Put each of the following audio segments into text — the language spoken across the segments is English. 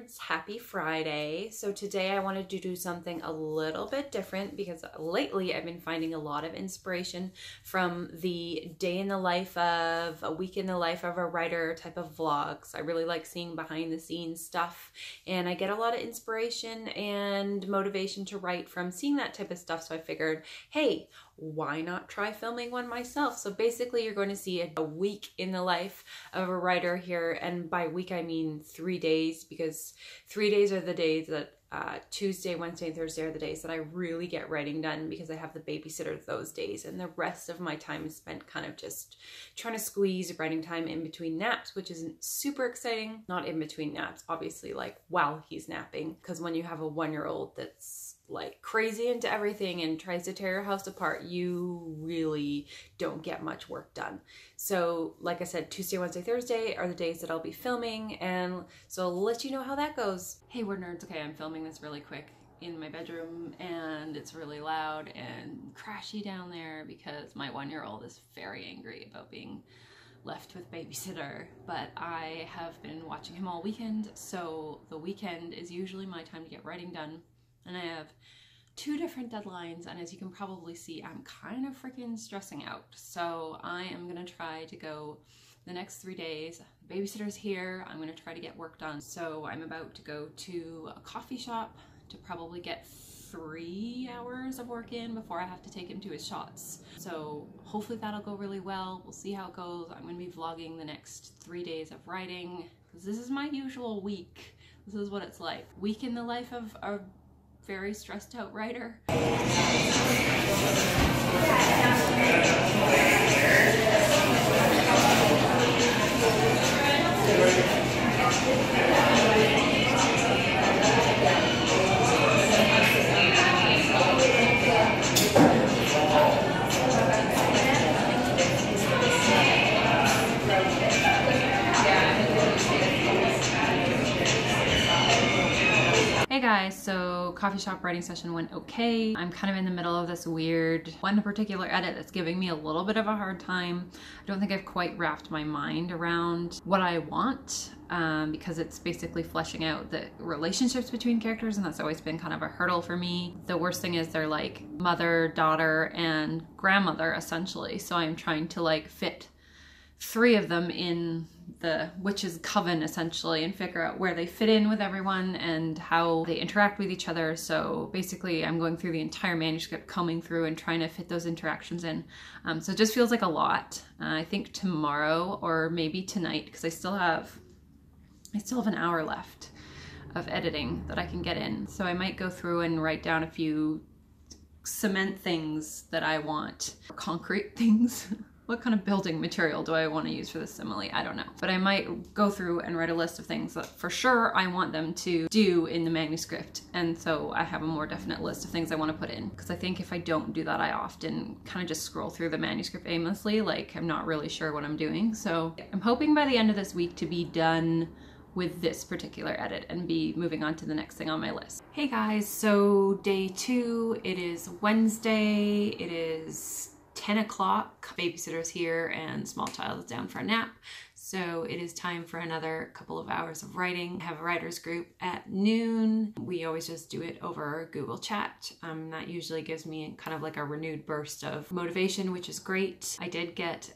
WordNerds, happy Friday. So today I wanted to do something a little bit different because lately I've been finding a lot of inspiration from the day in the life of, a week in the life of a writer type of vlogs. I really like seeing behind the scenes stuff, and I get a lot of inspiration and motivation to write from seeing that type of stuff. So I figured, hey, why not try filming one myself? So basically you're going to see a week in the life of a writer here, and by week I mean 3 days, because 3 days are the days that Tuesday, Wednesday, and Thursday are the days that I really get writing done because I have the babysitter those days, and the rest of my time is spent kind of just trying to squeeze writing time in between naps, which isn't super exciting. Not in between naps, obviously, like while he's napping, because when you have a 1-year-old that's like crazy into everything and tries to tear your house apart, you really don't get much work done. So like I said, Tuesday, Wednesday, Thursday are the days that I'll be filming, and so I'll let you know how that goes. Hey, we're nerds. Okay, I'm filming this really quick in my bedroom, and it's really loud and crashy down there because my 1-year-old is very angry about being left with babysitter, but I have been watching him all weekend, so the weekend is usually my time to get writing done. And I have 2 different deadlines, and as you can probably see, I'm kind of freaking stressing out. So I am gonna try to go the next 3 days. The babysitter's here, I'm gonna try to get work done. So I'm about to go to a coffee shop to probably get 3 hours of work in before I have to take him to his shots. So hopefully that'll go really well. We'll see how it goes. I'm gonna be vlogging the next 3 days of writing, because this is my usual week. This is what it's like. Week in the life of a very stressed out writer. Hey guys, so coffee shop writing session went okay. I'm kind of in the middle of this weird one particular edit that's giving me a little bit of a hard time. I don't think I've quite wrapped my mind around what I want, because it's basically fleshing out the relationships between characters, and that's always been kind of a hurdle for me. The worst thing is they're like mother, daughter, and grandmother essentially, so I'm trying to like fit 3 of them in the witch's coven essentially and figure out where they fit in with everyone and how they interact with each other. So basically I'm going through the entire manuscript, combing through and trying to fit those interactions in. So it just feels like a lot. I think tomorrow or maybe tonight, because I still have an hour left of editing that I can get in. So I might go through and write down a few cement things that I want, concrete things. What kind of building material do I want to use for this simile? I don't know. But I might go through and write a list of things that for sure I want them to do in the manuscript. And so I have a more definite list of things I want to put in. Because I think if I don't do that, I often kind of just scroll through the manuscript aimlessly, like I'm not really sure what I'm doing. So I'm hoping by the end of this week to be done with this particular edit and be moving on to the next thing on my list. Hey guys, so day 2, it is Wednesday, it is 10 o'clock. Babysitter's here and small child is down for a nap. So it is time for another couple of hours of writing. I have a writer's group at noon. We always just do it over Google Chat. That usually gives me kind of like a renewed burst of motivation, which is great. I did get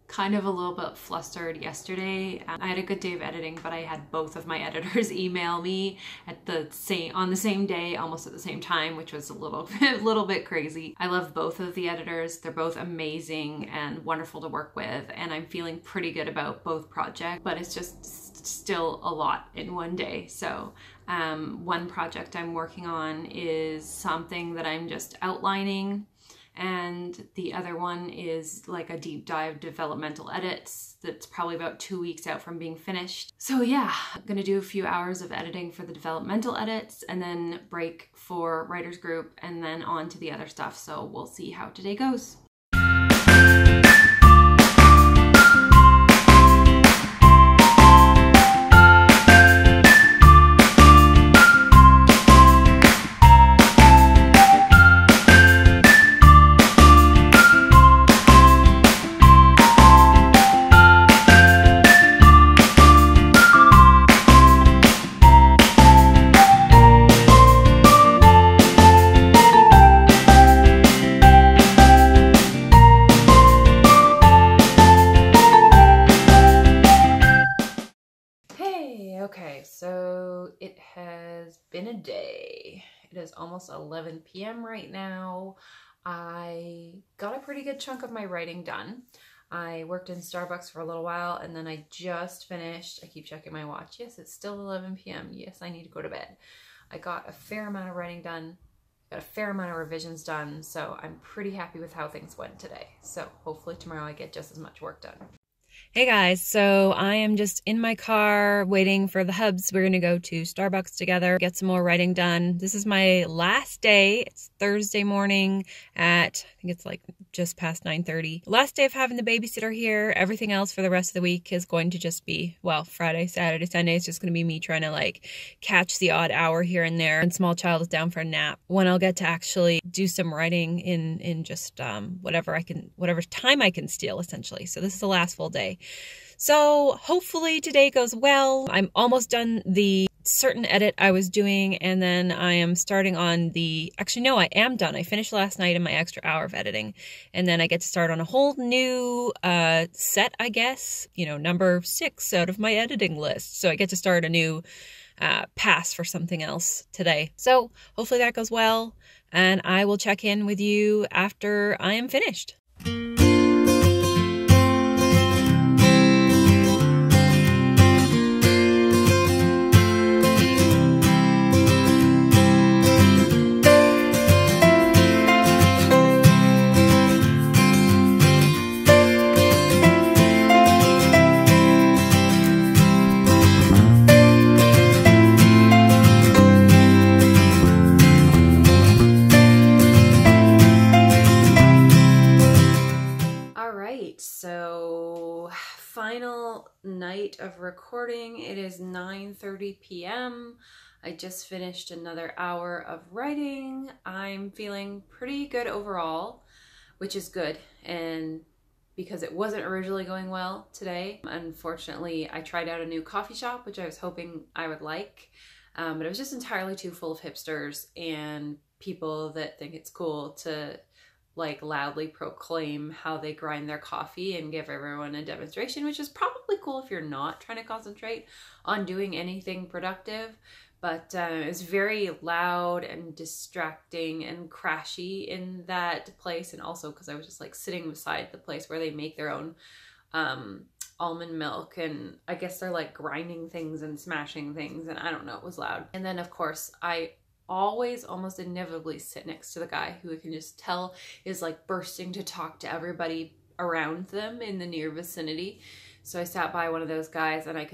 kind of a little bit flustered yesterday. I had a good day of editing, but I had both of my editors email me on the same day, almost at the same time, which was a little bit crazy. I love both of the editors. They're both amazing and wonderful to work with, and I'm feeling pretty good about both projects, but it's just still a lot in one day. So one project I'm working on is something that I'm just outlining, and the other one is like a deep dive developmental edits that's probably about 2 weeks out from being finished. So yeah, I'm gonna do a few hours of editing for the developmental edits and then break for writer's group and then on to the other stuff. So we'll see how today goes. It is almost 11 p.m. right now. I got a pretty good chunk of my writing done. I worked in Starbucks for a little while and then I just finished. I keep checking my watch. Yes, it's still 11 p.m. Yes, I need to go to bed. I got a fair amount of writing done, got a fair amount of revisions done, so I'm pretty happy with how things went today. So hopefully tomorrow I get just as much work done. Hey guys, so I am just in my car waiting for the hubs. We're gonna go to Starbucks together, get some more writing done. This is my last day. It's Thursday morning at, I think it's like just past 9:30. Last day of having the babysitter here. Everything else for the rest of the week is going to just be, well, Friday, Saturday, Sunday. It's just gonna be me trying to like catch the odd hour here and there. And small child is down for a nap. When I'll get to actually do some writing in just whatever time I can steal essentially. So this is the last full day. So hopefully today goes well. I'm almost done the certain edit I was doing, and then I am starting on the, actually no, I am done. I finished last night in my extra hour of editing, and then I get to start on a whole new set, I guess, you know, number 6 out of my editing list. So I get to start a new pass for something else today. So hopefully that goes well, and I will check in with you after I am finished. So final night of recording. It is 9:30 p.m. I just finished another hour of writing. I'm feeling pretty good overall, which is good. And because it wasn't originally going well today, unfortunately, I tried out a new coffee shop, which I was hoping I would like. But it was just entirely too full of hipsters and people that think it's cool to like loudly proclaim how they grind their coffee and give everyone a demonstration, which is probably cool if you're not trying to concentrate on doing anything productive. But it was very loud and distracting and crashy in that place. And also because I was just like sitting beside the place where they make their own almond milk, and I guess they're like grinding things and smashing things, and I don't know, it was loud. And then of course I always almost inevitably sit next to the guy who I can just tell is like bursting to talk to everybody around them in the near vicinity. So I sat by one of those guys and I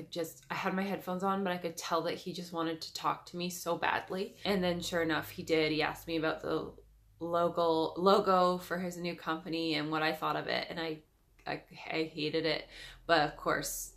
had my headphones on, but I could tell that he just wanted to talk to me so badly. And then sure enough, he did. He asked me about the logo for his new company and what I thought of it. And I hated it. But of course,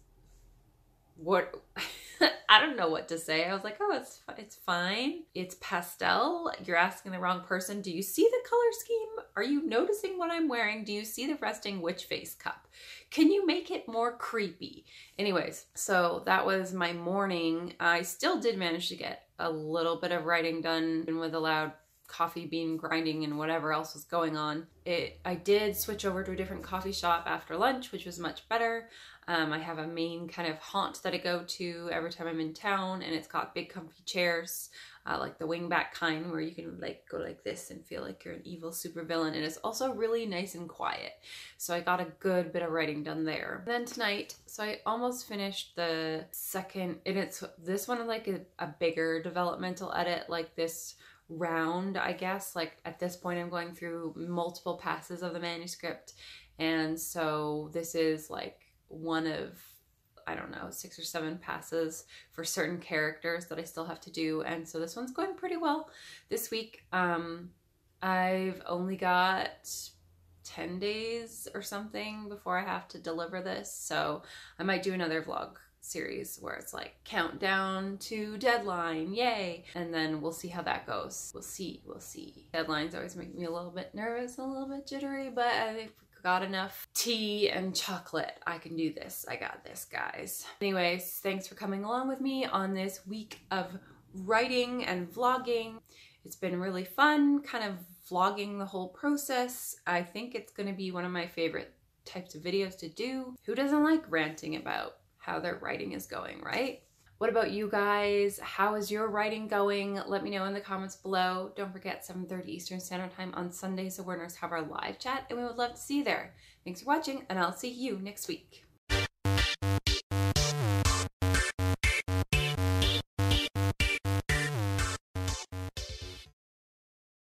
I don't know what to say. I was like, oh, it's fine. It's pastel. You're asking the wrong person. Do you see the color scheme? Are you noticing what I'm wearing? Do you see the resting witch face cup? Can you make it more creepy? Anyways, so that was my morning. I still did manage to get a little bit of writing done, and with a loud coffee bean grinding and whatever else was going on. I did switch over to a different coffee shop after lunch, which was much better. I have a main kind of haunt that I go to every time I'm in town, and it's got big comfy chairs, like the wingback kind where you can like go like this and feel like you're an evil supervillain, and it's also really nice and quiet. So I got a good bit of writing done there. Then tonight, so I almost finished the second, and it's this one like a bigger developmental edit, like this round, I guess. Like at this point I'm going through multiple passes of the manuscript, and so this is like one of, I don't know, 6 or 7 passes for certain characters that I still have to do. And so this one's going pretty well this week. I've only got 10 days or something before I have to deliver this, so I might do another vlog series where it's like countdown to deadline, yay, and then we'll see how that goes. We'll see. Deadlines always make me a little bit nervous, a little bit jittery, but I've got enough tea and chocolate. I can do this. I got this, guys. Anyways, thanks for coming along with me on this week of writing and vlogging. It's been really fun kind of vlogging the whole process. I think it's going to be one of my favorite types of videos to do. Who doesn't like ranting about how their writing is going, right? What about you guys? How is your writing going? Let me know in the comments below. Don't forget 7:30 Eastern Standard Time on Sundays, so WordNerds have our live chat, and we would love to see you there. Thanks for watching, and I'll see you next week.